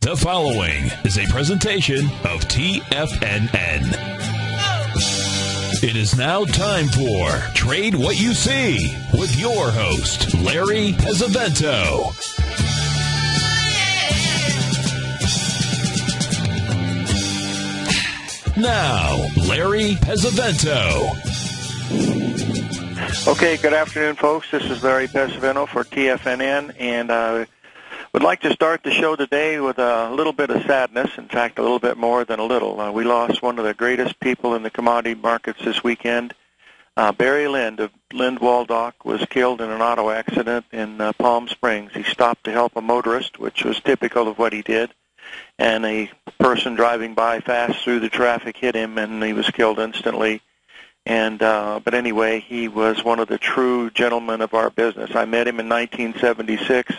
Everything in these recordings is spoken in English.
The following is a presentation of TFNN. It is now time for Trade What You See with your host, Larry Pesavento. Now, Larry Pesavento. Okay, good afternoon, folks. This is Larry Pesavento for TFNN, and I would like to start the show today with a little bit of sadness, in fact, a little bit more than a little. We lost one of the greatest people in the commodity markets this weekend. Barry Lind of Lind Waldock was killed in an auto accident in Palm Springs. He stopped to help a motorist, which was typical of what he did, and a person driving by fast through the traffic hit him, and he was killed instantly. And but anyway, he was one of the true gentlemen of our business. I met him in 1976,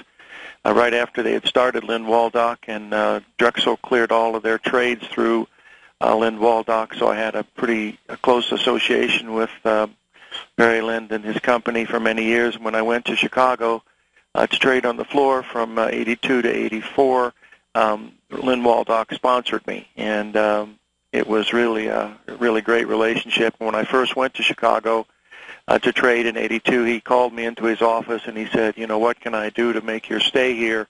right after they had started Lind Waldock, and Drexel cleared all of their trades through Lind Waldock, so I had a pretty close association with Barry Lind and his company for many years. When I went to Chicago to trade on the floor from 82 to 84, Lind Waldock sponsored me, and it was really a really great relationship. When I first went to Chicago to trade in 82, he called me into his office and he said, you know, what can I do to make your stay here,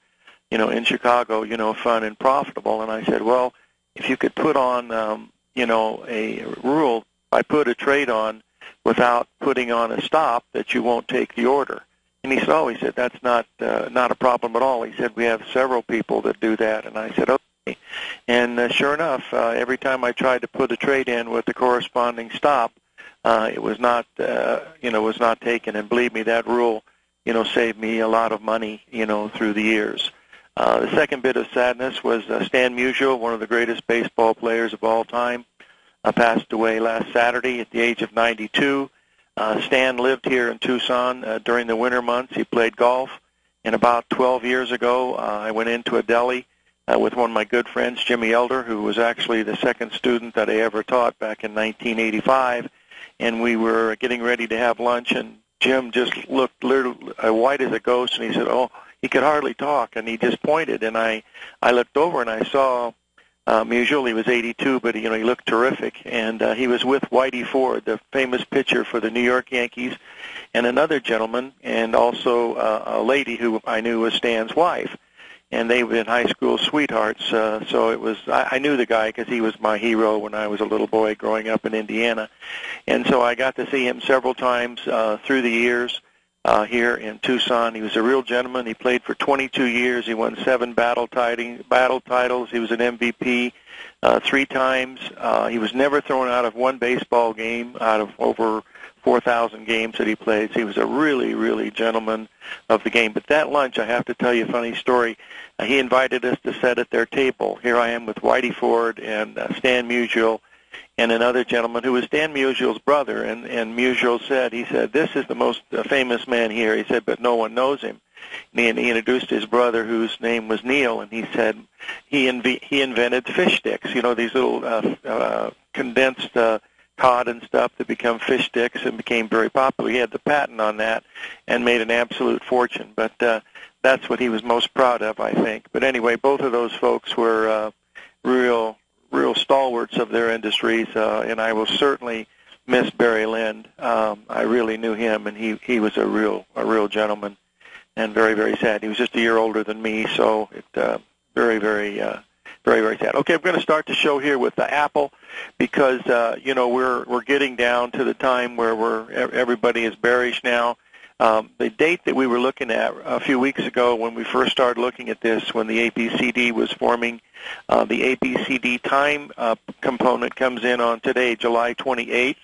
you know, in Chicago, you know, fun and profitable? And I said, well, if you could put on, you know, a rule, I put a trade on without putting on a stop that you won't take the order. And he said, oh, he said, that's not a problem at all. He said, we have several people that do that. And I said, okay. And sure enough, every time I tried to put a trade in with the corresponding stop, it was not, was not taken. And believe me, that rule, you know, saved me a lot of money, you know, through the years. The second bit of sadness was Stan Musial, one of the greatest baseball players of all time, passed away last Saturday at the age of 92. Stan lived here in Tucson during the winter months. He played golf. And about 12 years ago, I went into a deli with one of my good friends, Jimmy Elder, who was actually the second student that I ever taught back in 1985. And we were getting ready to have lunch, and Jim just looked literally white as a ghost, and he said, oh, he could hardly talk, and he just pointed. And I looked over, and I saw Musial. He was 82, but, you know, he looked terrific. And he was with Whitey Ford, the famous pitcher for the New York Yankees, and another gentleman, and also a lady who I knew was Stan's wife. And they were in high school sweethearts, so it was. I knew the guy because he was my hero when I was a little boy growing up in Indiana, and so I got to see him several times through the years here in Tucson. He was a real gentleman. He played for 22 years. He won 7 battle titles. He was an MVP 3 times. He was never thrown out of one baseball game out of over 4,000 games that he played. So he was a really, really gentleman of the game. But that lunch, I have to tell you a funny story. He invited us to sit at their table. Here I am with Whitey Ford and Stan Musial and another gentleman who was Stan Musial's brother. And Musial said, he said, this is the most famous man here. He said, but no one knows him. And he introduced his brother, whose name was Neil, and he said he invented fish sticks, you know, these little condensed cod and stuff that become fish sticks and became very popular. He had the patent on that and made an absolute fortune. But that's what he was most proud of, I think. But anyway, both of those folks were real stalwarts of their industries, and I will certainly miss Barry Lind. I really knew him, and he was a real gentleman, and very, very sad. He was just a year older than me, so it very, very sad. Okay, I'm going to start the show here with the Apple because we're getting down to the time where everybody is bearish now. The date that we were looking at a few weeks ago when we first started looking at this, when the ABCD was forming, the ABCD time component comes in on today, July 28th,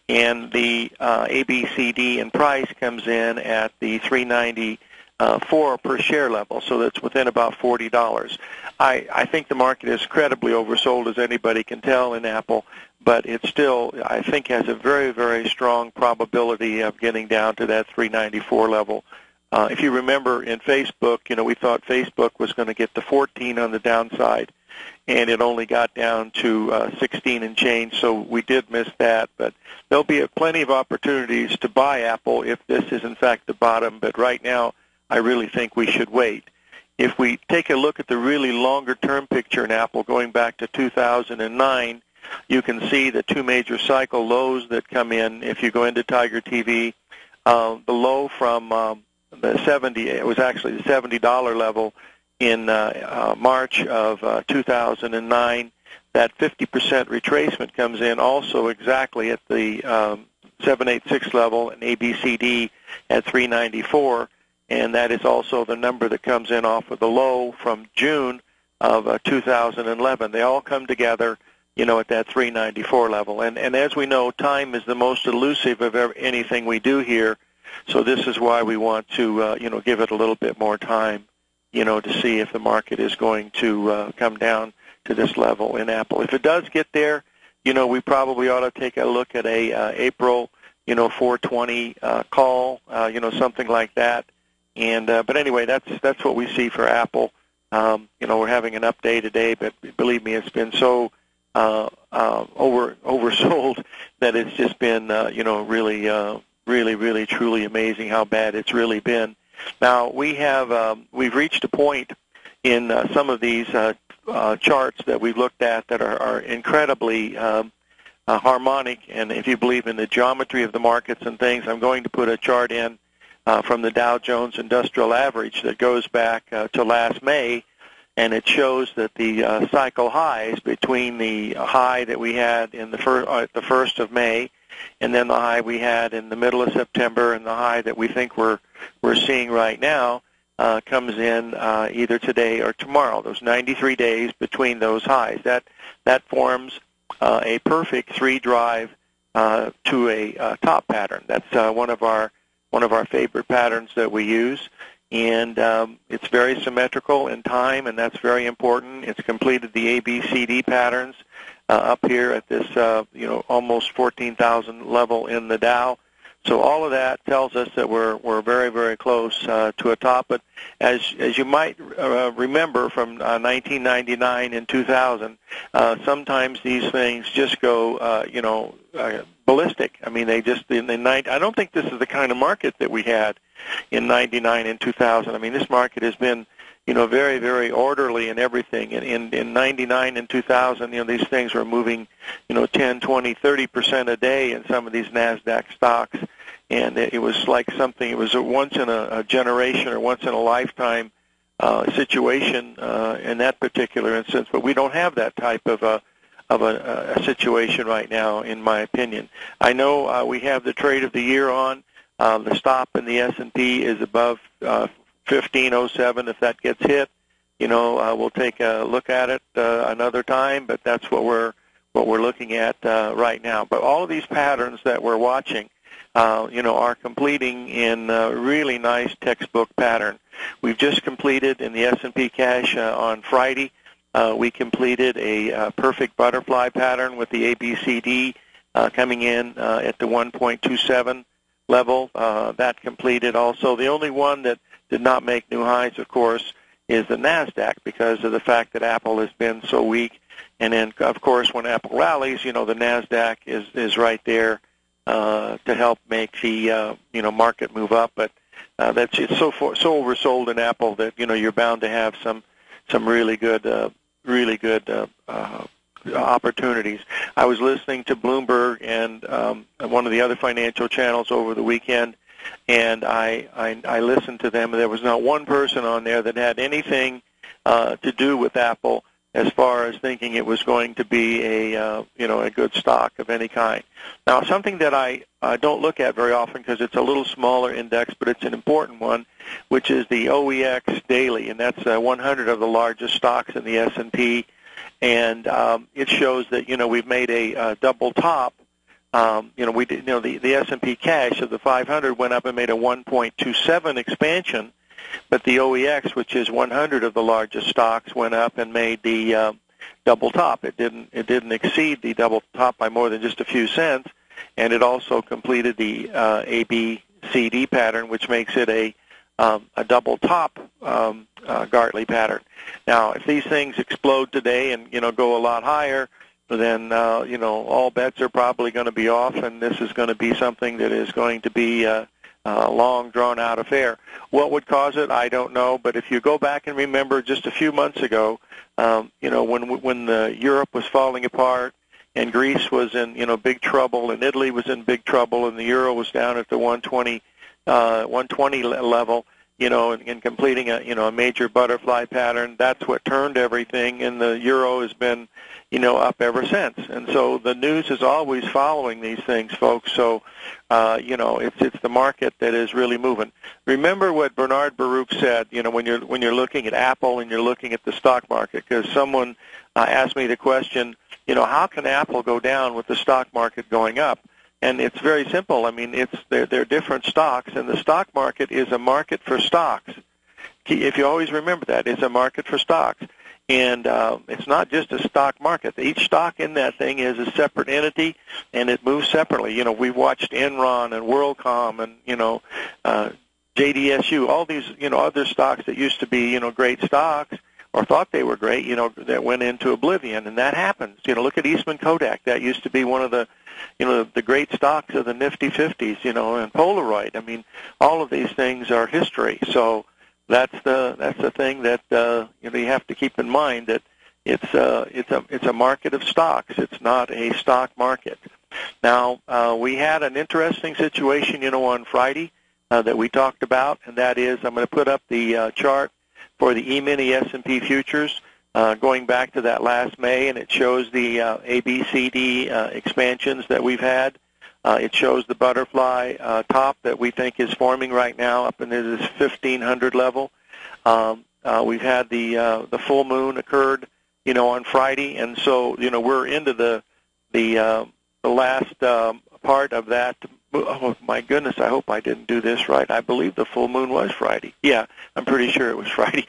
and the ABCD in price comes in at the 394 per share level, so that's within about $40. I think the market is credibly oversold, as anybody can tell in Apple, but it still, I think, has a very, very strong probability of getting down to that 394 level. If you remember in Facebook, you know, we thought Facebook was going to get to 14 on the downside, and it only got down to 16 and change, so we did miss that. But there'll be plenty of opportunities to buy Apple if this is, in fact, the bottom. But right now, I really think we should wait. if we take a look at the really longer-term picture in Apple going back to 2009, you can see the two major cycle lows that come in. If you go into Tiger TV, the low from the 70, it was actually the $70 level in March of 2009. That 50% retracement comes in also exactly at the 786 level, and ABCD at 394, and that is also the number that comes in off of the low from June of 2011. They all come together, at that 394 level. And as we know, time is the most elusive of anything we do here, so this is why we want to, give it a little bit more time, to see if the market is going to come down to this level in Apple. If it does get there, we probably ought to take a look at a April, 420 call, something like that. And but anyway, that's what we see for Apple. We're having an update today, but believe me, it's been so oversold that it's just been really truly amazing how bad it's really been. Now we've reached a point in some of these charts that we've looked at that are incredibly harmonic, and if you believe in the geometry of the markets and things, I'm going to put a chart in from the Dow Jones Industrial Average that goes back to last May, and it shows that the cycle highs between the high that we had in the 1st of May, and then the high we had in the middle of September, and the high that we think we're seeing right now comes in either today or tomorrow. Those 93 days between those highs. That forms a perfect three-drive to a top pattern. That's one of our favorite patterns that we use, and it's very symmetrical in time, and that's very important. It's completed the ABCD patterns up here at this almost 14,000 level in the Dow. So all of that tells us that we're very, very close to a top. But as you might remember from 1999 and 2000, sometimes these things just go ballistic. I mean, I don't think this is the kind of market that we had in 99 and 2000. I mean, this market has been very, very orderly and everything. In 99 and 2000, these things were moving, 10, 20, 30% a day in some of these NASDAQ stocks. And it was like something, it was a once in a generation or once in a lifetime situation in that particular instance. But we don't have that type of a situation right now, in my opinion. I know we have the trade of the year on. The stop in the S&P is above 1507. If that gets hit, we'll take a look at it another time. But that's what we're looking at right now. But all of these patterns that we're watching, are completing in a really nice textbook pattern. We've just completed in the S&P cash on Friday. We completed a perfect butterfly pattern with the ABCD coming in at the 1.27 level. That completed also. The only one that did not make new highs, of course, is the NASDAQ because of the fact that Apple has been so weak. And then, of course, when Apple rallies, the NASDAQ is right there to help make the market move up. But it's so oversold in Apple that you're bound to have some really good opportunities. I was listening to Bloomberg and one of the other financial channels over the weekend, and I listened to them, and there was not one person on there that had anything to do with Apple as far as thinking it was going to be a good stock of any kind. Now, something that I don't look at very often because it's a little smaller index, but it's an important one, which is the OEX daily, and that's 100 of the largest stocks in the S&P, and it shows that we've made a double top. The S&P cash of the 500 went up and made a 1.27 expansion. But the OEX, which is 100 of the largest stocks, went up and made the double top. It didn't exceed the double top by more than just a few cents, and it also completed the ABCD pattern, which makes it a double top Gartley pattern. Now, if these things explode today and go a lot higher, then all bets are probably going to be off, and this is going to be something that is going to be long, drawn-out affair. What would cause it? I don't know. But if you go back and remember just a few months ago, when Europe was falling apart and Greece was in big trouble and Italy was in big trouble and the euro was down at the 120 level, and completing a major butterfly pattern, that's what turned everything, and the euro has been up ever since. And so the news is always following these things, folks. So it's the market that is really moving. Remember what Bernard Baruch said, when you're looking at Apple and you're looking at the stock market, because someone asked me the question, how can Apple go down with the stock market going up? And it's very simple. I mean, they're different stocks, and the stock market is a market for stocks. If you always remember that, it's a market for stocks. And it's not just a stock market. Each stock in that thing is a separate entity, and it moves separately. We've watched Enron and WorldCom and, JDSU, all these, other stocks that used to be, great stocks or thought they were great, that went into oblivion, and that happens. Look at Eastman Kodak. That used to be one of the the great stocks of the Nifty 50s, and Polaroid. I mean, all of these things are history. So that's the thing that you have to keep in mind, that it's a market of stocks. It's not a stock market. Now we had an interesting situation, on Friday that we talked about, and that is, I'm going to put up the chart for the E-mini S&P futures. Going back to that last May, and it shows the ABCD expansions that we've had. It shows the butterfly top that we think is forming right now up into this 1,500 level. We've had the full moon occurred, on Friday, and so we're into the last part of that. Oh my goodness! I hope I didn't do this right. I believe the full moon was Friday. Yeah, I'm pretty sure it was Friday.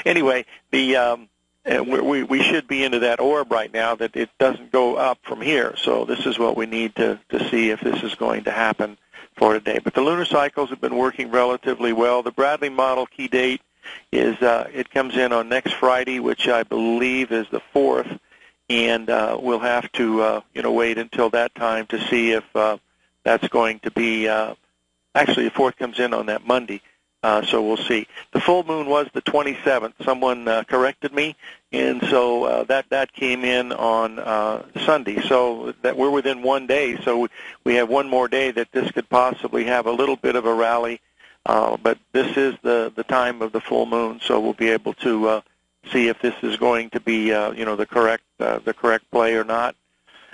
Anyway, we should be into that orb right now, that it doesn't go up from here. So this is what we need to see if this is going to happen for today. But the lunar cycles have been working relatively well. The Bradley model key date is it comes in on next Friday, which I believe is the 4th, and we'll have to wait until that time to see if that's going to be actually the 4th comes in on that Monday. So we'll see. The full moon was the 27th. Someone corrected me, and so that came in on Sunday. So that we're within 1 day. So we have one more day that this could possibly have a little bit of a rally. But this is the time of the full moon, so we'll be able to see if this is going to be the correct play or not.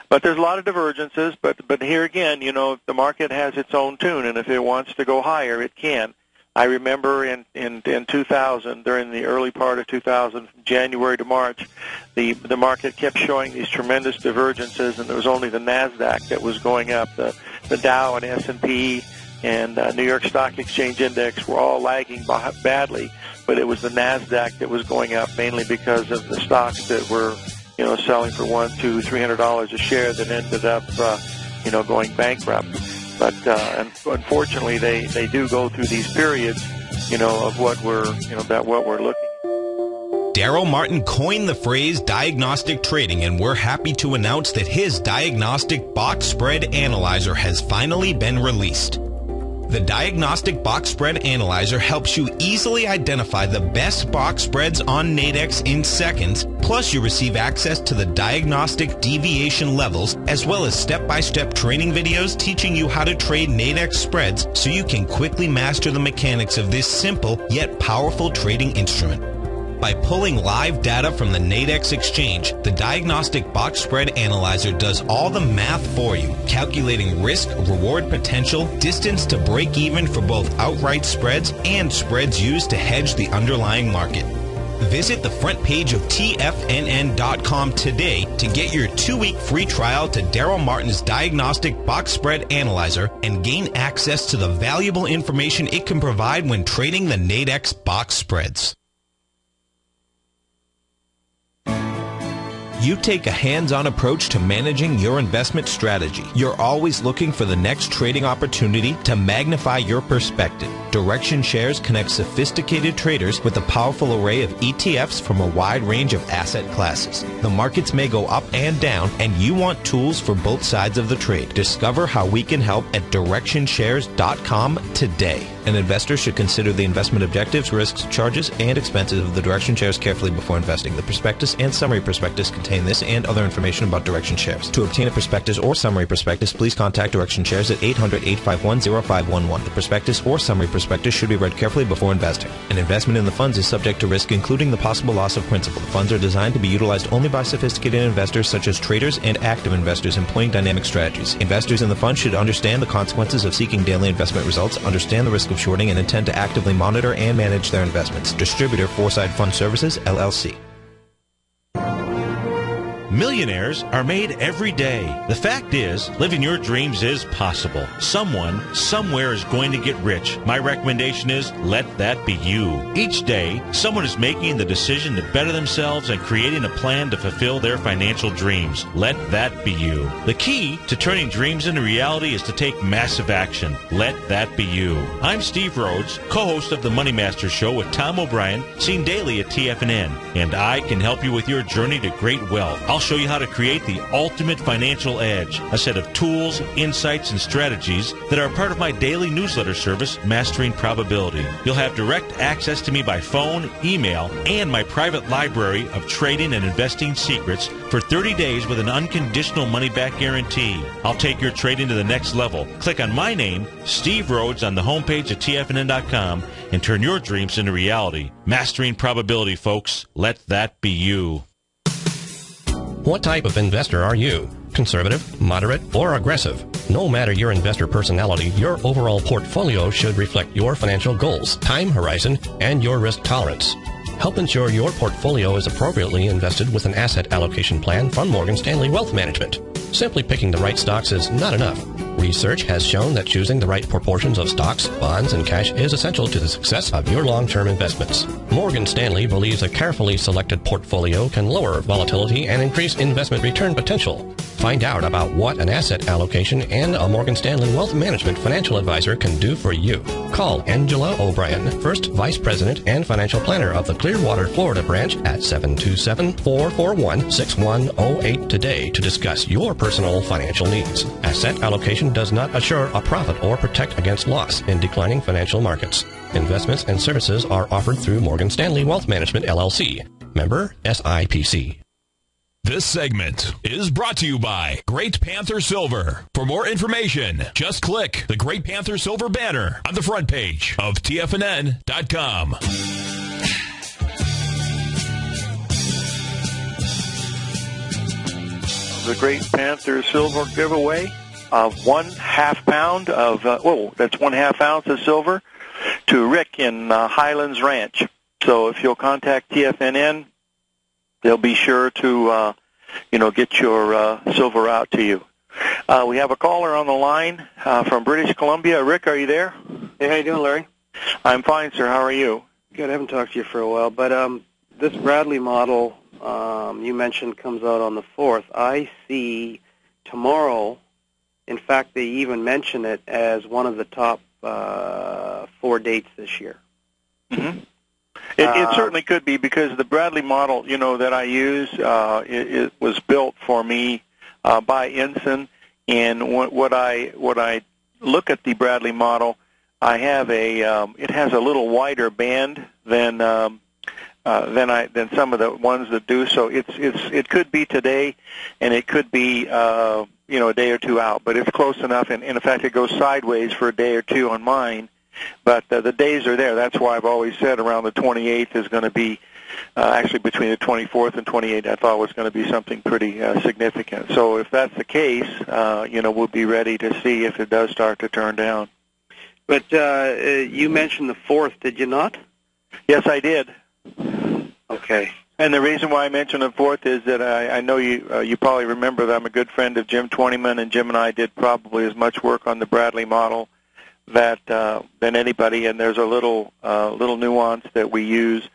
But there's a lot of divergences. But here again, the market has its own tune, and if it wants to go higher, it can. I remember in 2000, during the early part of 2000, from January to March, the market kept showing these tremendous divergences, and there was only the NASDAQ that was going up. The Dow and S&P and New York Stock Exchange Index were all lagging badly, but it was the NASDAQ that was going up, mainly because of the stocks that were selling for $100, $200, $300 a share that ended up going bankrupt. But unfortunately, they do go through these periods, of what we're looking at. Daryl Martin coined the phrase diagnostic trading, and we're happy to announce that his diagnostic box spread analyzer has finally been released. The Diagnostic Box Spread Analyzer helps you easily identify the best box spreads on Nadex in seconds, plus you receive access to the diagnostic deviation levels, as well as step-by-step training videos teaching you how to trade Nadex spreads so you can quickly master the mechanics of this simple yet powerful trading instrument. By pulling live data from the Nadex exchange, the Diagnostic Box Spread Analyzer does all the math for you, calculating risk, reward potential, distance to break even for both outright spreads and spreads used to hedge the underlying market. Visit the front page of TFNN.com today to get your 2-week free trial to Daryl Martin's Diagnostic Box Spread Analyzer and gain access to the valuable information it can provide when trading the Nadex box spreads. You take a hands-on approach to managing your investment strategy. You're always looking for the next trading opportunity to magnify your perspective. Direction Shares connects sophisticated traders with a powerful array of ETFs from a wide range of asset classes. The markets may go up and down, and you want tools for both sides of the trade. Discover how we can help at DirectionShares.com today. An investor should consider the investment objectives, risks, charges, and expenses of the Direction Shares carefully before investing. The prospectus and summary prospectus contain this and other information about Direction Shares. To obtain a prospectus or summary prospectus, please contact Direction Shares at 800-851-0511. The prospectus or summary prospectus should be read carefully before investing. An investment in the funds is subject to risk, including the possible loss of principal. The funds are designed to be utilized only by sophisticated investors such as traders and active investors employing dynamic strategies. Investors in the fund should understand the consequences of seeking daily investment results, understand the risk of shorting, and intend to actively monitor and manage their investments. Distributor Foreside Fund Services, LLC. Millionaires are made every day. The fact is, living your dreams is possible. Someone, somewhere is going to get rich. My recommendation is, let that be you. Each day, someone is making the decision to better themselves and creating a plan to fulfill their financial dreams. Let that be you. The key to turning dreams into reality is to take massive action. Let that be you. I'm Steve Rhodes, co-host of the Money Master Show with Tom O'Brien, seen daily at TFNN, and I can help you with your journey to great wealth. I'll show you how to create the ultimate financial edge, a set of tools, insights, and strategies that are part of my daily newsletter service, Mastering Probability. You'll have direct access to me by phone, email, and my private library of trading and investing secrets for 30 days with an unconditional money-back guarantee. I'll take your trading to the next level. Click on my name, Steve Rhodes, on the homepage at TFNN.com and turn your dreams into reality. Mastering Probability, folks. Let that be you. What type of investor are you? Conservative, moderate, or aggressive? No matter your investor personality, your overall portfolio should reflect your financial goals, time horizon, and your risk tolerance. Help ensure your portfolio is appropriately invested with an asset allocation plan from Morgan Stanley Wealth Management. Simply picking the right stocks is not enough. Research has shown that choosing the right proportions of stocks, bonds, and cash is essential to the success of your long-term investments. Morgan Stanley believes a carefully selected portfolio can lower volatility and increase investment return potential. Find out about what an asset allocation and a Morgan Stanley Wealth Management financial advisor can do for you. Call Angela O'Brien, First Vice President and Financial Planner of the Clearwater, Florida branch at 727-441-6108 today to discuss your personal financial needs. Asset allocation does not assure a profit or protect against loss in declining financial markets. Investments and services are offered through Morgan Stanley Wealth Management, LLC. Member SIPC. This segment is brought to you by Great Panther Silver. For more information, just click the Great Panther Silver banner on the front page of TFNN.com. The Great Panther Silver giveaway of 1/2 pound of, that's 1/2 ounce of silver to Rick in Highlands Ranch. So if you'll contact TFNN, they'll be sure to, get your silver out to you. We have a caller on the line from British Columbia. Rick, are you there? Hey, how you doing, Larry? I'm fine, sir. How are you? Good. I haven't talked to you for a while, but this Bradley model you mentioned comes out on the 4th. I see tomorrow, in fact, they even mention it as one of the top 4 dates this year. Mm-hmm. It certainly could be, because the Bradley model, that I use, it was built for me by Ensign. And what I look at the Bradley model, I have it has a little wider band than some of the ones that do. So it could be today, and it could be a day or two out, but it's close enough. And in fact, it goes sideways for a day or two on mine. But the days are there. That's why I've always said around the 28th is going to be, actually between the 24th and 28th, I thought was going to be something pretty significant. So if that's the case, we'll be ready to see if it does start to turn down. But you mentioned the 4th, did you not? Yes, I did. Okay. And the reason why I mentioned the 4th is that I know you probably remember that I'm a good friend of Jim Twentyman, and Jim and I did probably as much work on the Bradley model than anybody. And there's a little nuance that we use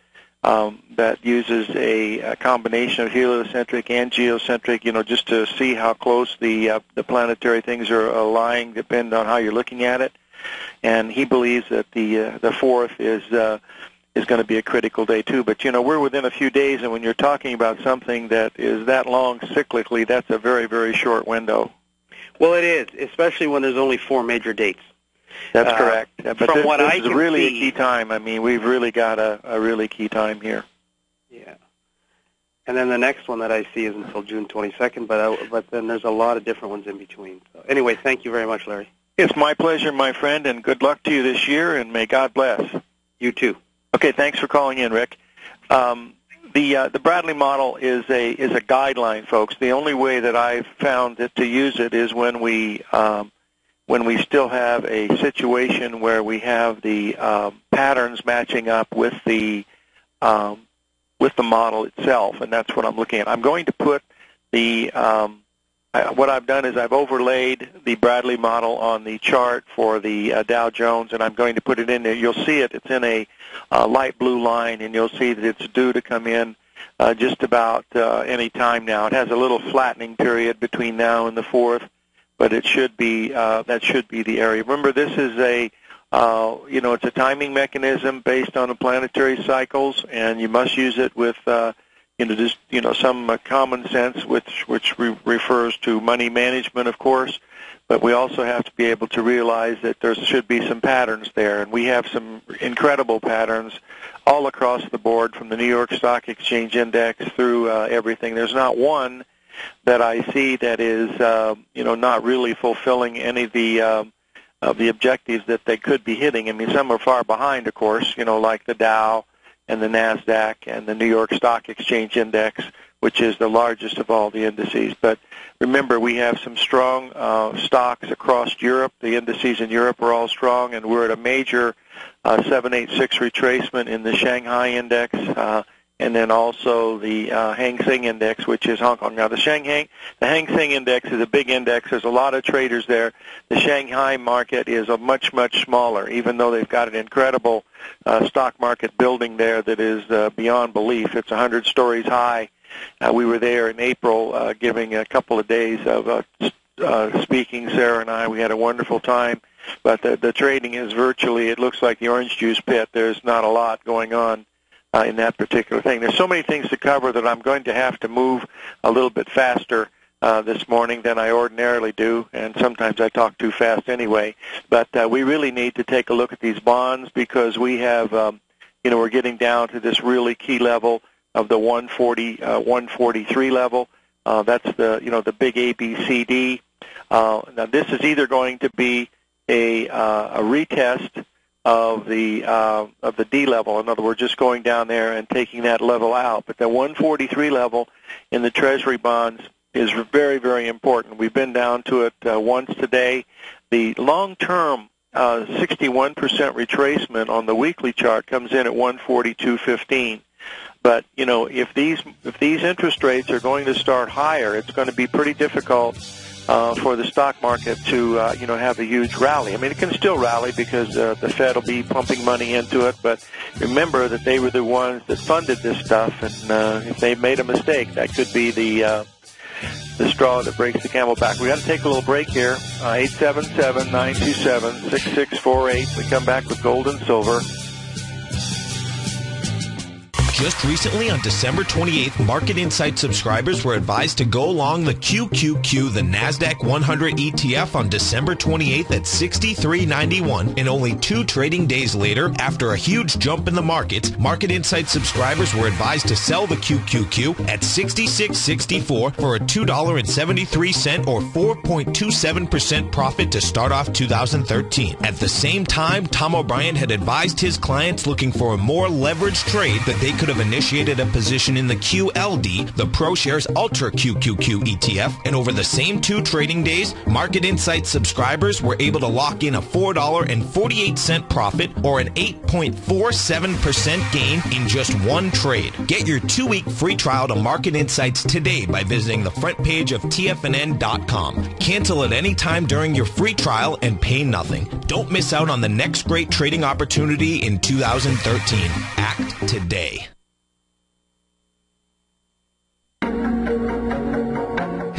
that uses a combination of heliocentric and geocentric, just to see how close the planetary things are aligning, depending on how you're looking at it. And he believes that the 4th is going to be a critical day too. But we're within a few days, and when you're talking about something that is that long cyclically, that's a very, very short window. Well, it is, especially when there's only 4 major dates. That's correct. But this is really see, a key time. I mean, we've really got a really key time here. Yeah. And then the next one that I see is until June 22nd, but then there's a lot of different ones in between. So anyway, thank you very much, Larry. It's my pleasure, my friend, and good luck to you this year, and may God bless. You too. Okay, thanks for calling in, Rick. The Bradley model is a guideline, folks. The only way that I've found to use it is when we still have a situation where we have the patterns matching up with the model itself, and that's what I'm looking at. I'm going to put what I've done is I've overlaid the Bradley model on the chart for the Dow Jones, and I'm going to put it in there. You'll see it. It's in a light blue line, and you'll see that it's due to come in just about any time now. It has a little flattening period between now and the 4th, but it should be that should be the area. Remember, this is it's a timing mechanism based on the planetary cycles, and you must use it with some common sense, which refers to money management, of course. But we also have to be able to realize that there should be some patterns there, and we have some incredible patterns all across the board, from the New York Stock Exchange Index through everything. There's not one that I see that is not really fulfilling any of the objectives that they could be hitting. I mean, some are far behind, of course, like the Dow and the NASDAQ and the New York Stock Exchange Index, which is the largest of all the indices. But remember, we have some strong stocks across Europe. The indices in Europe are all strong, and we're at a major 786 retracement in the Shanghai Index, and then also the Hang Seng Index, which is Hong Kong. Now, the Hang Seng Index is a big index. There's a lot of traders there. The Shanghai market is a much, much smaller, even though they've got an incredible stock market building there that is beyond belief. It's 100 stories high. We were there in April giving a couple of days of speaking, Sarah and I. We had a wonderful time. But the trading is virtually, it looks like the orange juice pit. There's not a lot going on in that particular thing. There's so many things to cover that I'm going to have to move a little bit faster this morning than I ordinarily do, and sometimes I talk too fast anyway. But we really need to take a look at these bonds, because we have, we're getting down to this really key level of the 143 level. That's the big ABCD. Now this is either going to be a retest of the D level. In other words, just going down there and taking that level out. But the 143 level in the Treasury bonds is very, very important. We've been down to it once today. The long-term 61% retracement on the weekly chart comes in at 142.15. But if these interest rates are going to start higher, it's going to be pretty difficult for the stock market to have a huge rally. I mean, it can still rally because the Fed will be pumping money into it, but remember that they were the ones that funded this stuff, and if they made a mistake, that could be the straw that breaks the camel back. We got to take a little break here. 877-927-6648. We come back with gold and silver. Just recently, on December 28th, Market Insight subscribers were advised to go long the QQQ, the NASDAQ 100 ETF, on December 28th at $63.91, and only 2 trading days later, after a huge jump in the markets, Market Insight subscribers were advised to sell the QQQ at $66.64 for a $2.73 or 4.27% profit to start off 2013. At the same time, Tom O'Brien had advised his clients looking for a more leveraged trade that they could have initiated a position in the QLD, the ProShares Ultra QQQ ETF, and over the same 2 trading days, Market Insight subscribers were able to lock in a $4.48 profit or an 8.47% gain in just 1 trade. Get your 2-week free trial to Market Insights today by visiting the front page of TFNN.com. Cancel at any time during your free trial and pay nothing. Don't miss out on the next great trading opportunity in 2013. Act today.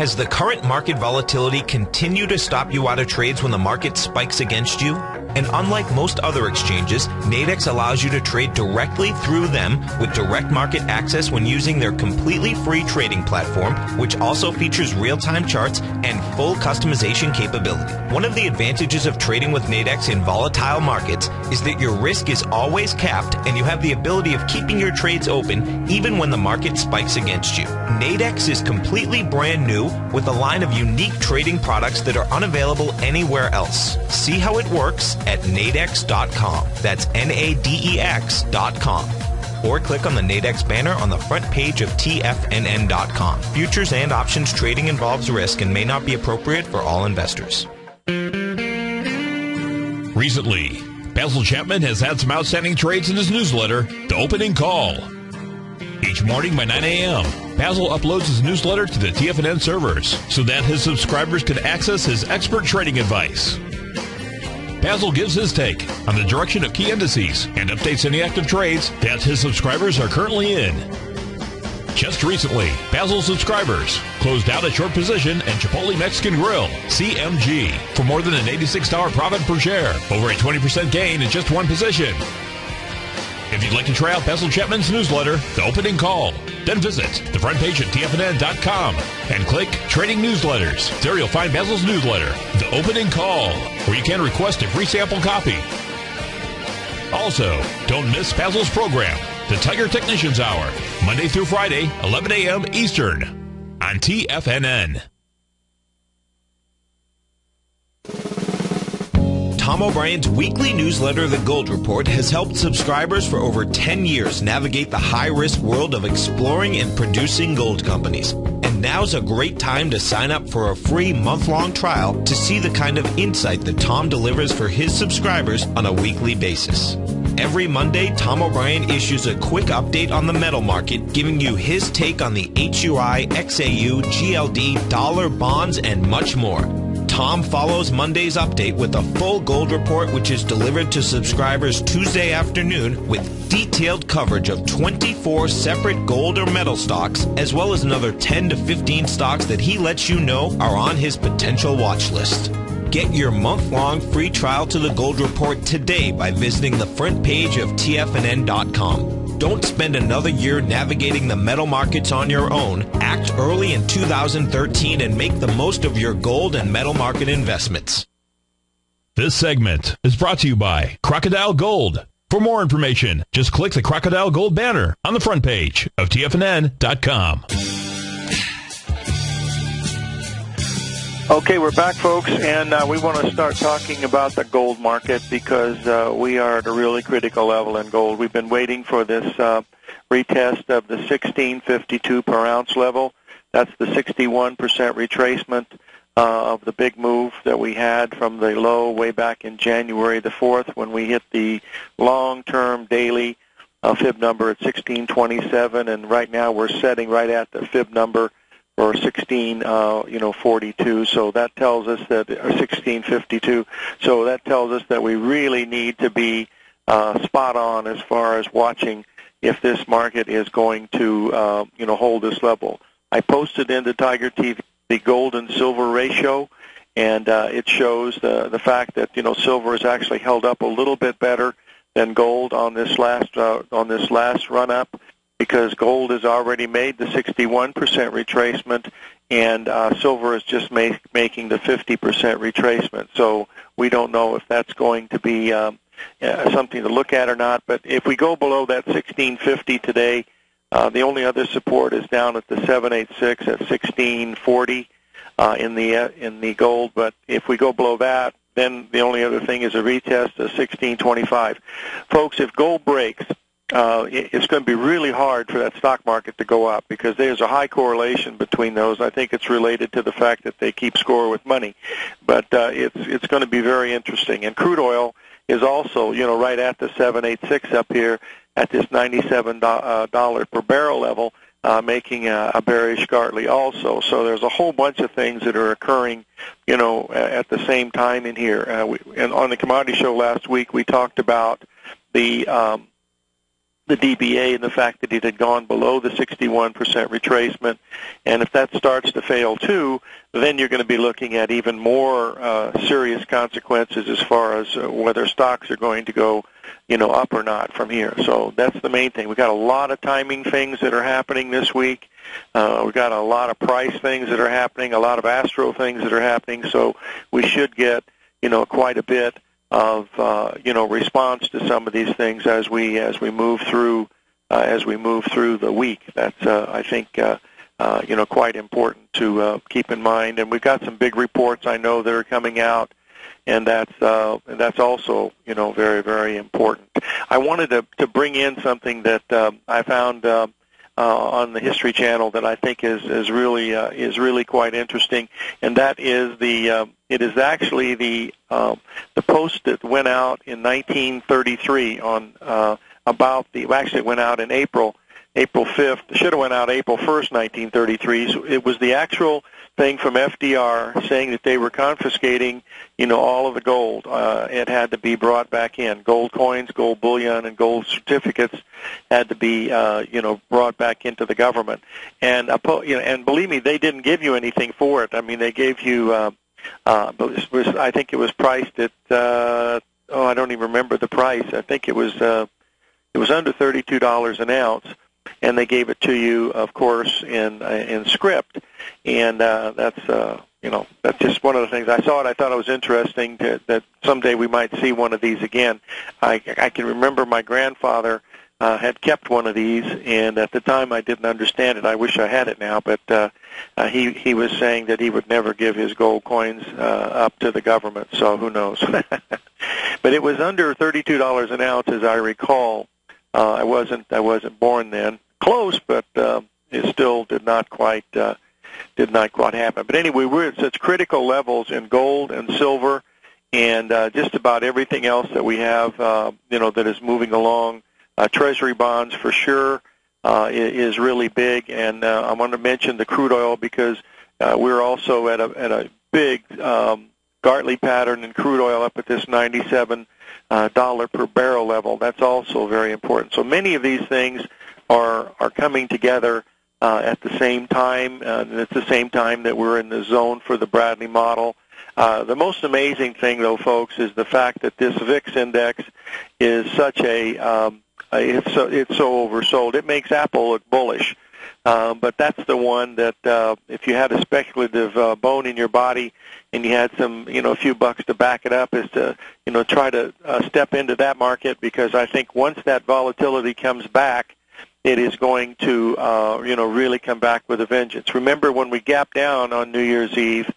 Has the current market volatility continued to stop you out of trades when the market spikes against you? And unlike most other exchanges, Nadex allows you to trade directly through them with direct market access when using their completely free trading platform, which also features real-time charts and full customization capability. One of the advantages of trading with Nadex in volatile markets is that your risk is always capped and you have the ability of keeping your trades open even when the market spikes against you. Nadex is completely brand new with a line of unique trading products that are unavailable anywhere else. See how it works at nadex.com. That's Nadex.com. Or click on the Nadex banner on the front page of TFNN.com. Futures and options trading involves risk and may not be appropriate for all investors. Recently, Basil Chapman has had some outstanding trades in his newsletter, The Opening Call. Each morning by 9 a.m., Basil uploads his newsletter to the TFNN servers so that his subscribers can access his expert trading advice. Basil gives his take on the direction of key indices and updates any active trades that his subscribers are currently in. Just recently, Basil's subscribers closed out a short position in Chipotle Mexican Grill, CMG, for more than an $86 profit per share, over a 20% gain in just one position. If you'd like to try out Basil Chapman's newsletter, The Opening Call, then visit the front page at TFNN.com and click Trading Newsletters. There you'll find Basil's newsletter, The Opening Call, where you can request a free sample copy. Also, don't miss Basil's program, The Tiger Technicians Hour, Monday through Friday, 11 a.m. Eastern, on TFNN. Tom O'Brien's weekly newsletter, The Gold Report, has helped subscribers for over 10 years navigate the high-risk world of exploring and producing gold companies. And now's a great time to sign up for a free month-long trial to see the kind of insight that Tom delivers for his subscribers on a weekly basis. Every Monday, Tom O'Brien issues a quick update on the metal market, giving you his take on the HUI, XAU, GLD, dollar, bonds, and much more. Tom follows Monday's update with a full gold report, which is delivered to subscribers Tuesday afternoon with detailed coverage of 24 separate gold or metal stocks, as well as another 10 to 15 stocks that he lets you know are on his potential watch list. Get your month-long free trial to the Gold Report today by visiting the front page of TFNN.com. Don't spend another year navigating the metal markets on your own. Act early in 2013 and make the most of your gold and metal market investments. This segment is brought to you by Crocodile Gold. For more information, just click the Crocodile Gold banner on the front page of TFNN.com. Okay, we're back, folks, and we want to start talking about the gold market because we are at a really critical level in gold. We've been waiting for this retest of the 1652 per ounce level. That's the 61% retracement of the big move that we had from the low way back in January the 4th when we hit the long-term daily fib number at 1627, and right now we're setting right at the fib number or 1642. So that tells us that 1652. So that tells us that we really need to be spot on as far as watching if this market is going to hold this level. I posted into Tiger TV the gold and silver ratio, and it shows the fact that silver has actually held up a little bit better than gold on this last run up, because gold has already made the 61% retracement, and silver is just making the 50% retracement. So we don't know if that's going to be something to look at or not. But if we go below that 1650 today, the only other support is down at the 786 at 1640 in the gold. But if we go below that, then the only other thing is a retest of 1625. Folks, if gold breaks, it's going to be really hard for that stock market to go up because there's a high correlation between those. I think it's related to the fact that they keep score with money. But it's going to be very interesting. And crude oil is also, right at the 786 up here at this $97 per barrel level, making a bearish Gartley also. So there's a whole bunch of things that are occurring, at the same time in here. And on the commodity show last week, we talked about the the DBA and the fact that it had gone below the 61% retracement. And if that starts to fail too, then you're going to be looking at even more serious consequences as far as whether stocks are going to go, up or not from here. So that's the main thing. We've got a lot of timing things that are happening this week. We've got a lot of price things that are happening, a lot of astro things that are happening. So we should get, quite a bit of response to some of these things as we move through the week. That's I think quite important to keep in mind. And we've got some big reports I know that are coming out, and that's also very, very important. I wanted to bring in something that I found on the History Channel that I think is really quite interesting, and that is it is actually the post that went out in 1933 on actually it went out in April 5th. It should have went out April 1st, 1933. So it was the actual thing from FDR saying that they were confiscating, all of the gold. It had to be brought back in. Gold coins, gold bullion, and gold certificates had to be, brought back into the government. And and believe me, they didn't give you anything for it. I mean, they gave you, I think it was priced at, I don't even remember the price. I think it was under $32 an ounce. And they gave it to you, of course, in script, and that's just one of the things. I saw it. I thought it was interesting that someday we might see one of these again. I can remember my grandfather had kept one of these, and at the time I didn't understand it. I wish I had it now, but he was saying that he would never give his gold coins up to the government. So who knows? But it was under $32 an ounce, as I recall. I wasn't born then. Close, but it still did not quite happen. But anyway, we're at such critical levels in gold and silver, and just about everything else that we have, that is moving along. Treasury bonds for sure is really big, and I want to mention the crude oil because we're also at a big Gartley pattern in crude oil up at this $97 per barrel level. That's also very important. So many of these things are coming together at the same time, and it's the same time that we're in the zone for the Bradley model. The most amazing thing, though, folks, is the fact that this VIX index is such it's so oversold. It makes Apple look bullish. But that's the one that if you had a speculative bone in your body and you had some, a few bucks to back it up, is to, try to step into that market, because I think once that volatility comes back, it is going to, really come back with a vengeance. Remember when we gapped down on New Year's Eve,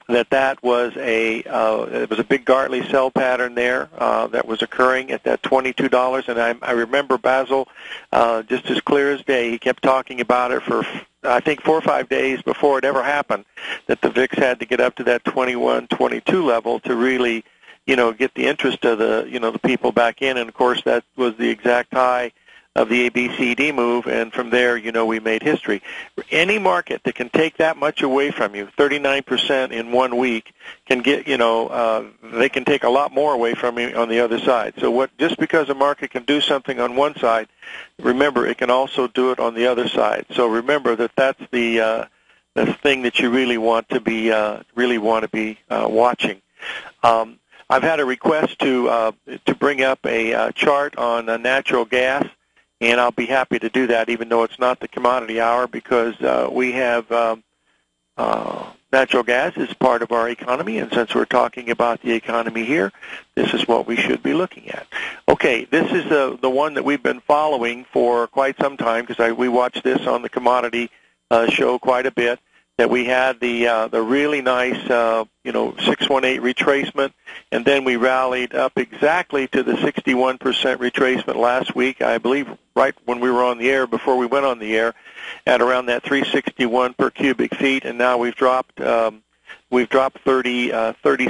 that was it was a big Gartley sell pattern there that was occurring at that $22, and I remember Basil just as clear as day. He kept talking about it for I think 4 or 5 days before it ever happened, that the VIX had to get up to that 21, 22 level to really, get the interest of the the people back in, and of course that was the exact high of the ABCD move, and from there, we made history. Any market that can take that much away from you, 39% in 1 week, can get, they can take a lot more away from you on the other side. So just because a market can do something on one side, remember, it can also do it on the other side. So remember that that's the thing that you really want to be watching. I've had a request to bring up a chart on natural gas. And I'll be happy to do that, even though it's not the commodity hour, because we have natural gas is part of our economy, and since we're talking about the economy here, this is what we should be looking at. Okay, this is the one that we've been following for quite some time, because we watched this on the commodity show quite a bit. That we had the really nice 618 retracement, and then we rallied up exactly to the 61% retracement last week, I believe, right when we were on the air, before we went on the air, at around that 361 per cubic feet, and now we've dropped 30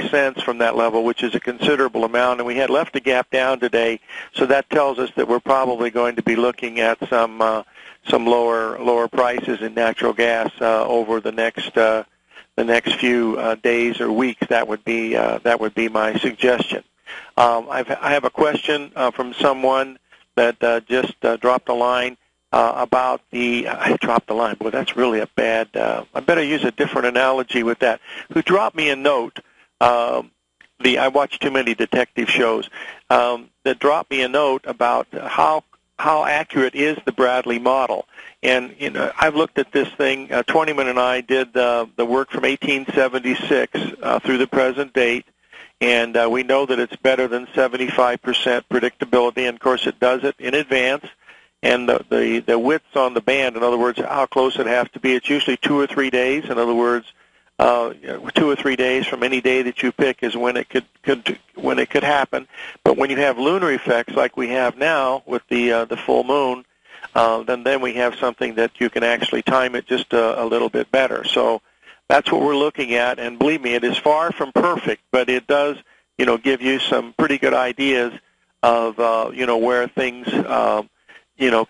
cents from that level, which is a considerable amount, and we had left a gap down today, so that tells us that we're probably going to be looking at some lower prices in natural gas over the next few days or weeks. That would be my suggestion. I have a question from someone that just dropped a line about the. I dropped the line. Boy, that's really a bad. I better use a different analogy with that. Who dropped me a note? I watch too many detective shows. That dropped me a note about how accurate is the Bradley model. And I've looked at this thing. Twentyman and I did the work from 1876 through the present date, and we know that it's better than 75% predictability. And of course, it does it in advance. And the widths on the band, in other words, how close it has to be, it's usually 2 or 3 days. In other words, 2 or 3 days from any day that you pick is when it could happen. But when you have lunar effects like we have now with the full moon, then we have something that you can actually time it just a little bit better. So that's what we're looking at. And believe me, it is far from perfect, but it does give you some pretty good ideas of where things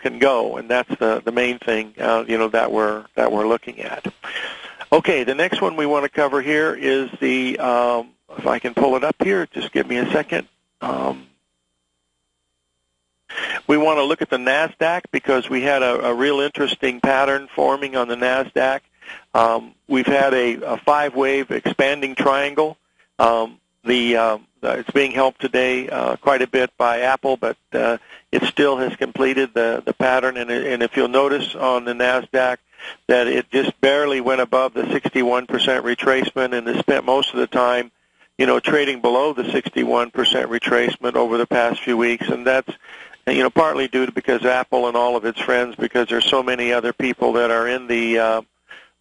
can go, and that's the main thing that we're looking at. Okay, the next one we want to cover here is the, if I can pull it up here, just give me a second. We want to look at the NASDAQ because we had a real interesting pattern forming on the NASDAQ. We've had a 5-wave expanding triangle. It's being helped today quite a bit by Apple, but it still has completed the pattern. And if you'll notice on the NASDAQ that it just barely went above the 61% retracement and has spent most of the time, trading below the 61% retracement over the past few weeks. And that's, partly due to because Apple and all of its friends, because there's so many other people that are in the,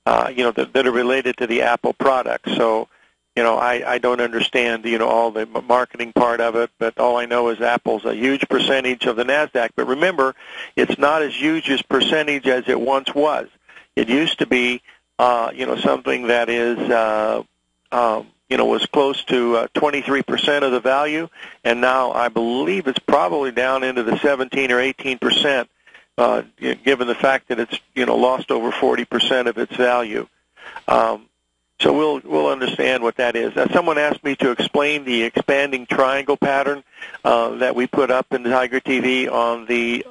that are related to the Apple product. So, I don't understand, all the marketing part of it, but all I know is Apple's a huge percentage of the NASDAQ. But remember, it's not as huge as percentage as it once was. It used to be, something that is, was close to 23% of the value, and now I believe it's probably down into the 17 or 18%, given the fact that it's, lost over 40% of its value. So we'll understand what that is. Someone asked me to explain the expanding triangle pattern that we put up in Tiger TV on the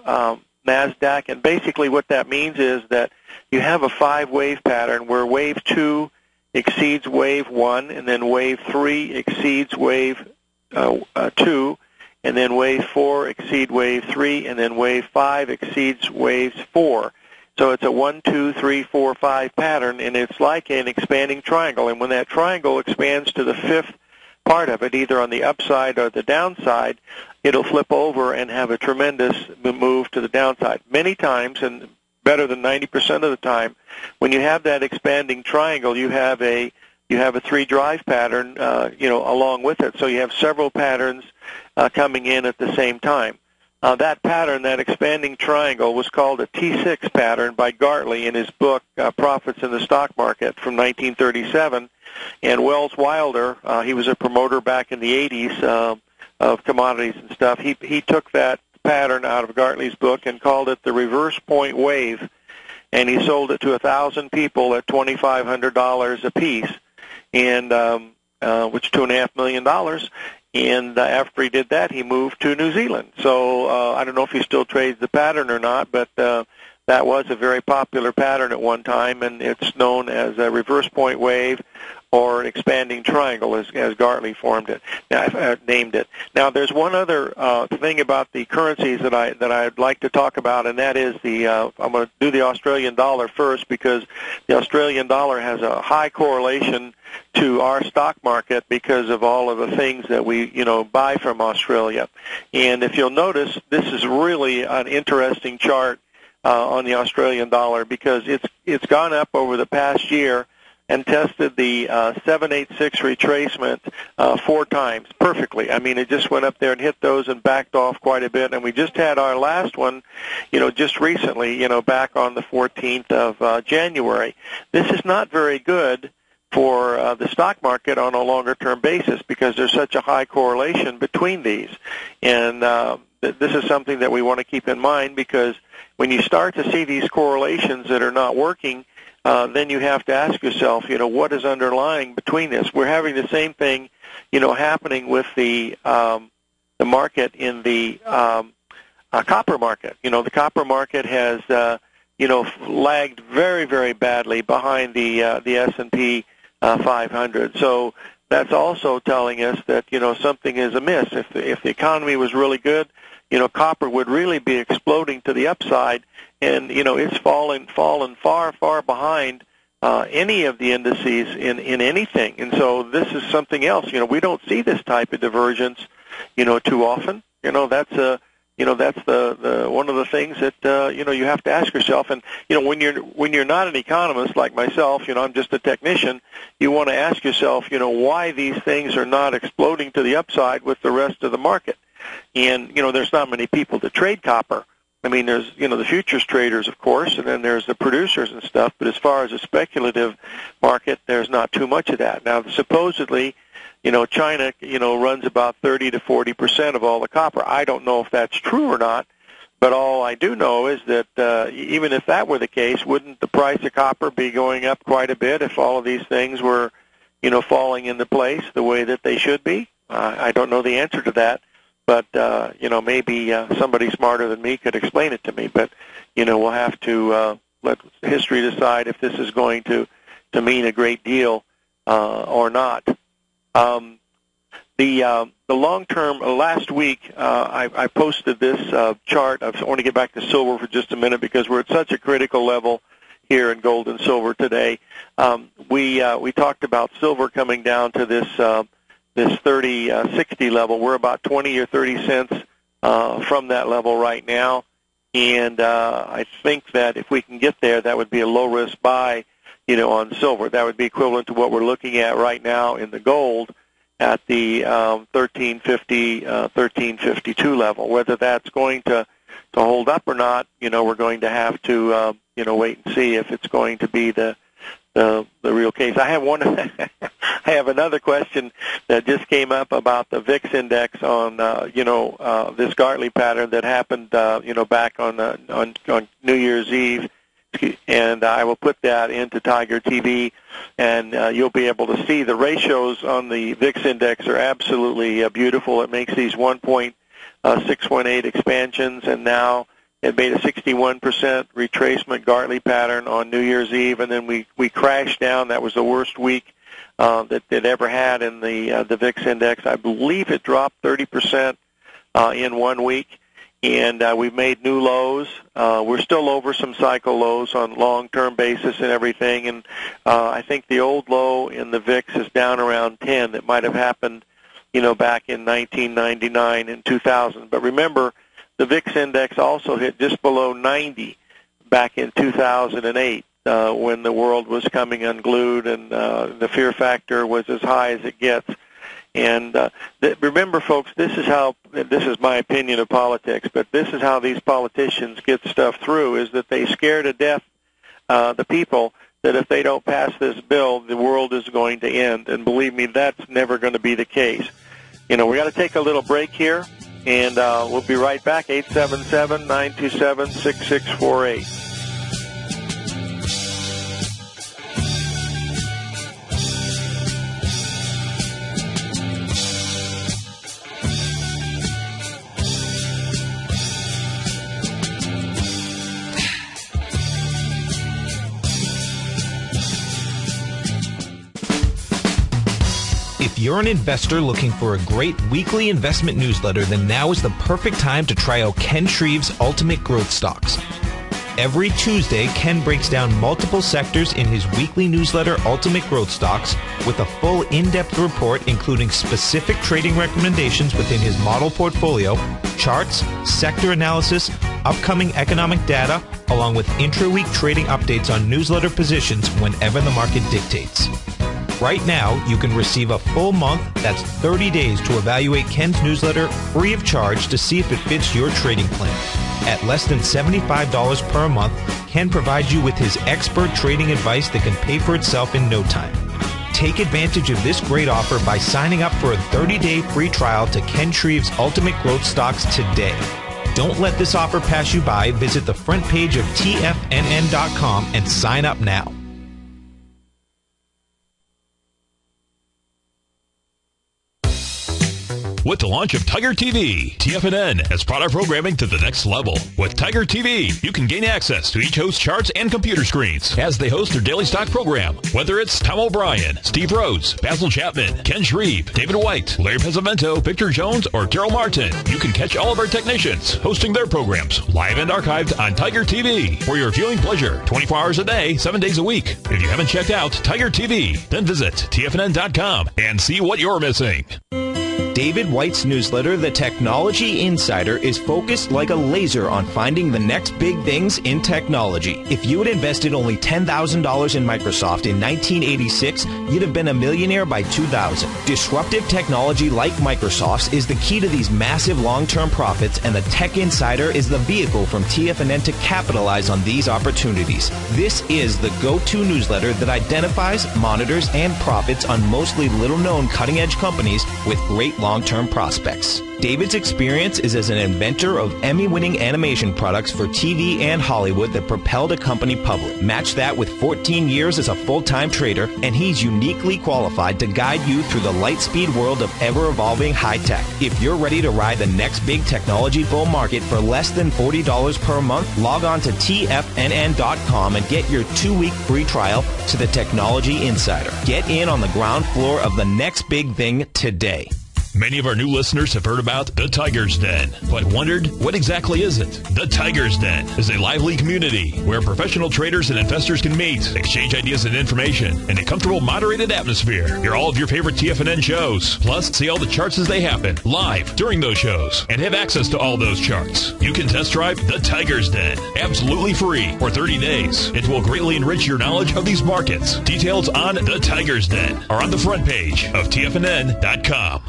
NASDAQ, and basically what that means is that you have a 5-wave pattern where wave 2 exceeds wave 1, and then wave 3 exceeds wave 2, and then wave 4 exceeds wave 3, and then wave 5 exceeds wave 4. So it's a 1, 2, 3, 4, 5 pattern, and it's like an expanding triangle. And when that triangle expands to the 5th part of it, either on the upside or the downside, it'll flip over and have a tremendous move to the downside. Many times, and better than 90% of the time, when you have that expanding triangle, you have a 3-drive pattern, along with it. So you have several patterns coming in at the same time. That pattern, that expanding triangle, was called a T6 pattern by Gartley in his book, Profits in the Stock Market, from 1937. And Wells Wilder, he was a promoter back in the 80s of commodities and stuff. He took that pattern out of Gartley's book and called it the reverse point wave, and he sold it to 1,000 people at $2,500 apiece, and which is $2.5 million. And after he did that, he moved to New Zealand. So I don't know if he still trades the pattern or not, but that was a very popular pattern at one time, and it's known as a reverse point wave or an expanding triangle, as Gartley formed it. Now, named it. Now, there's one other thing about the currencies that I'd like to talk about, and that is I'm going to do the Australian dollar first because the Australian dollar has a high correlation to our stock market because of all of the things that we buy from Australia. And if you'll notice, this is really an interesting chart on the Australian dollar because it's gone up over the past year and tested the 786 retracement 4 times perfectly. I mean, it just went up there and hit those and backed off quite a bit. And we just had our last one, just recently, back on the 14th of January. This is not very good for the stock market on a longer-term basis because there's such a high correlation between these. And this is something that we want to keep in mind because when you start to see these correlations that are not working, then you have to ask yourself, what is underlying between this? We're having the same thing, happening with the market in the copper market. The copper market has lagged very, very badly behind the S&P 500. So that's also telling us that something is amiss. If the economy was really good, copper would really be exploding to the upside, and it's fallen far, far behind any of the indices in anything. And so this is something else. We don't see this type of divergence, too often. That's the one of the things that you have to ask yourself. And when you're not an economist like myself, I'm just a technician. You want to ask yourself, why these things are not exploding to the upside with the rest of the market. And there's not many people that trade copper. I mean, there's the futures traders, of course, and then there's the producers and stuff. But as far as a speculative market, there's not too much of that. Now, supposedly, China, runs about 30 to 40% of all the copper. I don't know if that's true or not, but all I do know is that even if that were the case, wouldn't the price of copper be going up quite a bit if all of these things were, falling into place the way that they should be? I don't know the answer to that, but maybe somebody smarter than me could explain it to me. But we'll have to let history decide if this is going to mean a great deal or not. The long-term, last week, I posted this chart. I want to get back to silver for just a minute because we're at such a critical level here in gold and silver today. We talked about silver coming down to this 30-60 level. We're about 20 or 30 cents from that level right now, and I think that if we can get there, that would be a low-risk buy, on silver. That would be equivalent to what we're looking at right now in the gold at the 1350, 1352 level. Whether that's going to hold up or not, we're going to have to wait and see if it's going to be the real case. I have another question that just came up about the VIX index on this Gartley pattern that happened back on New Year's Eve. And I will put that into Tiger TV, and you'll be able to see the ratios on the VIX index are absolutely beautiful. It makes these 1.618 expansions, and now it made a 61% retracement Gartley pattern on New Year's Eve, and then we crashed down. That was the worst week that it ever had in the VIX index. I believe it dropped 30% in 1 week. And we've made new lows. We're still over some cycle lows on long-term basis and everything. And I think the old low in the VIX is down around 10. That might have happened, back in 1999 and 2000. But remember, the VIX index also hit just below 90 back in 2008 when the world was coming unglued and the fear factor was as high as it gets. And remember, folks, this is my opinion of politics, but this is how these politicians get stuff through, is that they scare to death the people that if they don't pass this bill, the world is going to end. And believe me, that's never going to be the case. We got to take a little break here, and we'll be right back, 877-927-6648. If you're an investor looking for a great weekly investment newsletter, then now is the perfect time to try out Ken Shreve's Ultimate Growth Stocks. Every Tuesday, Ken breaks down multiple sectors in his weekly newsletter, Ultimate Growth Stocks, with a full in-depth report including specific trading recommendations within his model portfolio, charts, sector analysis, upcoming economic data, along with intra-week trading updates on newsletter positions whenever the market dictates. Right now, you can receive a full month, that's 30 days, to evaluate Ken's newsletter free of charge to see if it fits your trading plan. At less than $75 per month, Ken provides you with his expert trading advice that can pay for itself in no time. Take advantage of this great offer by signing up for a 30-day free trial to Ken Shreve's Ultimate Growth Stocks today. Don't let this offer pass you by. Visit the front page of TFNN.com and sign up now. with the launch of Tiger TV. TFNN has brought our programming to the next level. With Tiger TV, you can gain access to each host's charts and computer screens as they host their daily stock program. Whether it's Tom O'Brien, Steve Rhodes, Basil Chapman, Ken Shreve, David White, Larry Pesavento, Victor Jones, or Daryl Martin, you can catch all of our technicians hosting their programs live and archived on Tiger TV for your viewing pleasure 24 hours a day, 7 days a week. If you haven't checked out Tiger TV, then visit TFNN.com and see what you're missing. David White's newsletter, The Technology Insider, is focused like a laser on finding the next big things in technology. If you had invested only $10,000 in Microsoft in 1986, you'd have been a millionaire by 2000. Disruptive technology like Microsoft's is the key to these massive long-term profits, and the Tech Insider is the vehicle from TFNN to capitalize on these opportunities. This is the go-to newsletter that identifies, monitors, and profits on mostly little-known cutting-edge companies with great long-term prospects. David's experience is as an inventor of Emmy-winning animation products for TV and Hollywood that propelled a company public. Match that with 14 years as a full-time trader, and he's uniquely qualified to guide you through the light-speed world of ever-evolving high-tech. If you're ready to ride the next big technology bull market for less than $40 per month, log on to TFNN.com and get your 2-week free trial to the Technology Insider. Get in on the ground floor of the next big thing today. Many of our new listeners have heard about the Tiger's Den, but wondered, what exactly is it? The Tiger's Den is a lively community where professional traders and investors can meet, exchange ideas and information in a comfortable, moderated atmosphere. Hear all of your favorite TFNN shows, plus see all the charts as they happen live during those shows, and have access to all those charts. You can test drive the Tiger's Den absolutely free for 30 days. It will greatly enrich your knowledge of these markets. Details on the Tiger's Den are on the front page of TFNN.com.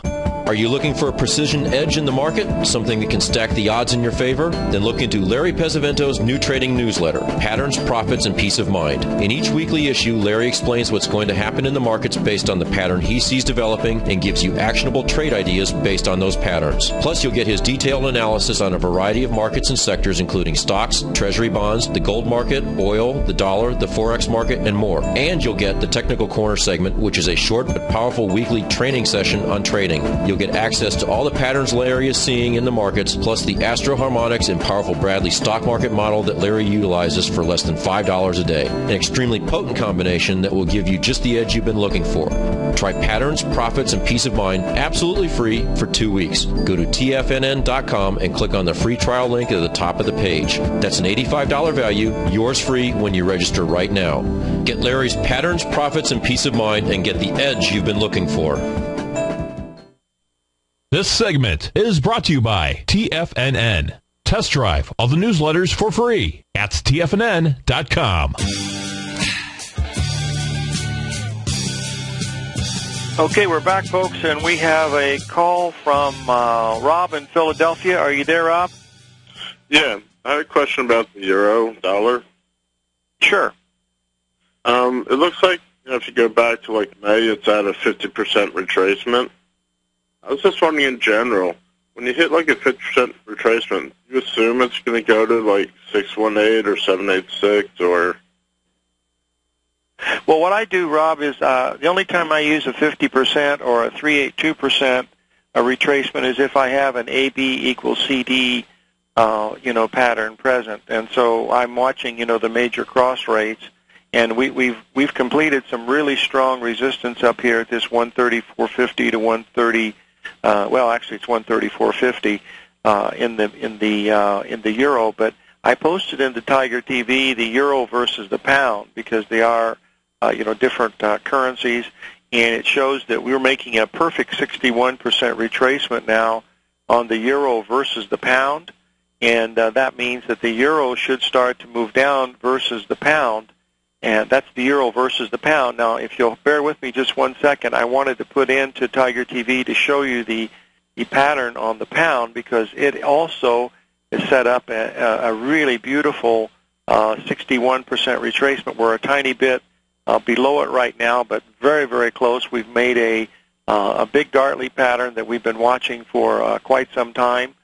Are you looking for a precision edge in the market? Something that can stack the odds in your favor? Then look into Larry Pesavento's new trading newsletter, Patterns, Profits, and Peace of Mind. In each weekly issue, Larry explains what's going to happen in the markets based on the pattern he sees developing and gives you actionable trade ideas based on those patterns. Plus, you'll get his detailed analysis on a variety of markets and sectors, including stocks, treasury bonds, the gold market, oil, the dollar, the forex market, and more. And you'll get the Technical Corner segment, which is a short but powerful weekly training session on trading. You'll get access to all the patterns Larry is seeing in the markets, plus the Astro Harmonics and powerful Bradley stock market model that Larry utilizes for less than $5 a day. An extremely potent combination that will give you just the edge you've been looking for. Try Patterns, Profits, and Peace of Mind absolutely free for 2 weeks. Go to TFNN.com and click on the free trial link at the top of the page. That's an $85 value, yours free when you register right now. Get Larry's Patterns, Profits, and Peace of Mind and get the edge you've been looking for. This segment is brought to you by TFNN. Test drive all the newsletters for free at TFNN.com. Okay, we're back, folks, and we have a call from Rob in Philadelphia. Are you there, Rob? Yeah, I had a question about the euro dollar. Sure. It looks like if you go back to like May, it's at a 50% retracement. I was just wondering in general, when you hit like a 50% retracement, you assume it's going to go to like 618 or 786 or... Well, what I do, Rob, is the only time I use a 50% or a 382% retracement is if I have an AB equals CD, pattern present. And so I'm watching, the major cross rates, and we've completed some really strong resistance up here at this 134.50 to 130. Actually, it's 134.50 in the euro. But I posted in the Tiger TV the euro versus the pound because they are different currencies, and it shows that we're making a perfect 61% retracement now on the euro versus the pound, and that means that the euro should start to move down versus the pound. And that's the euro versus the pound. Now, if you'll bear with me just 1 second, I wanted to put into Tiger TV to show you the pattern on the pound because it also is set up a really beautiful 61% retracement. We're a tiny bit below it right now, but very, very close. We've made a big Gartley pattern that we've been watching for quite some time,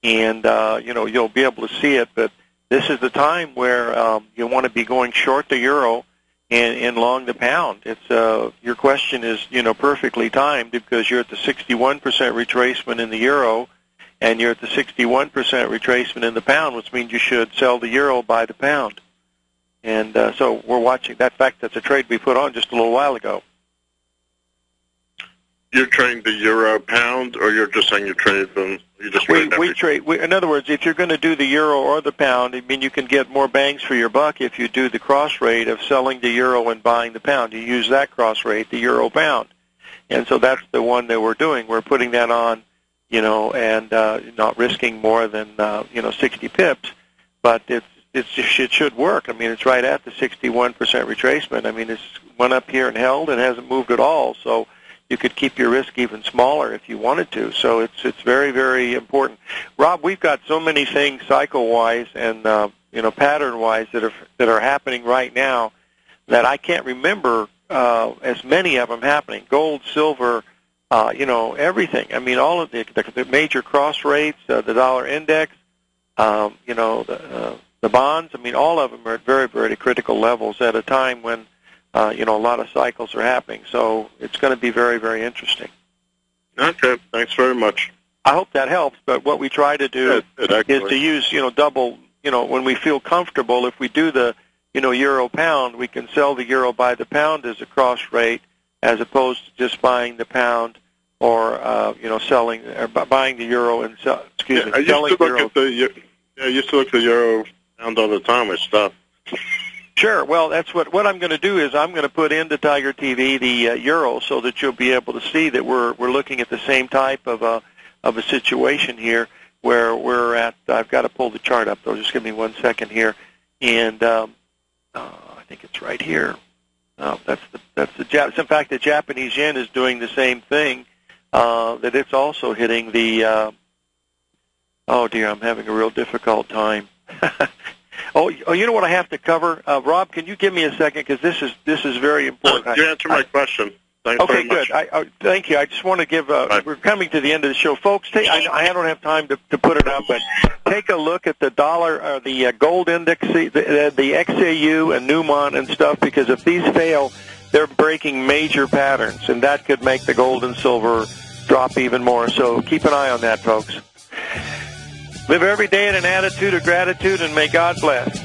and you'll be able to see it, but this is the time where you want to be going short the euro, and long the pound. It's your question is perfectly timed because you're at the 61% retracement in the euro, and you're at the 61% retracement in the pound, which means you should sell the euro, buy the pound. And so we're watching that. Fact, that's a trade we put on just a little while ago. You're trading the euro pound, or you're just saying you trade them? You just we trade. In other words, if you're going to do the euro or the pound, I mean, you can get more bangs for your buck if you do the cross rate of selling the euro and buying the pound. You use that cross rate, the euro pound, and so that's the one that we're doing. We're putting that on, and not risking more than 60 pips, but it should work. I mean, it's right at the 61% retracement. I mean, it's went up here and held and hasn't moved at all. So you could keep your risk even smaller if you wanted to. So it's very, very important. Rob, we've got so many things cycle-wise and pattern-wise that are happening right now that I can't remember as many of them happening. Gold, silver, everything. I mean, all of the major cross rates, the dollar index, the bonds. I mean, all of them are at very, very critical levels at a time when a lot of cycles are happening. So it's going to be very, very interesting. Okay, thanks very much. I hope that helps. But what we try to do is to use, double, when we feel comfortable. If we do the, euro pound, we can sell the euro by the pound as a cross rate, as opposed to just buying the pound or selling or buying the euro and selling the euro. I used to look at the euro pound all the time with stuff. Sure. Well, that's what I'm going to do is I'm going to put into Tiger TV the euro so that you'll be able to see that we're looking at the same type of a situation here where we're at. I've got to pull the chart up though. Just give me 1 second here, and I think it's right here. That's the in fact, the Japanese yen is doing the same thing. That it's also hitting the. Oh dear, I'm having a real difficult time. Oh, you know what I have to cover, Rob? Can you give me a second because this is very important. You answered my question. Thanks okay, very much. good. Thank you. I just want to give. We're coming to the end of the show, folks. I don't have time to put it up, but take a look at the dollar, the gold index, the XAU and Newmont and stuff, because if these fail, they're breaking major patterns, and that could make the gold and silver drop even more. So keep an eye on that, folks. Live every day in an attitude of gratitude, and may God bless.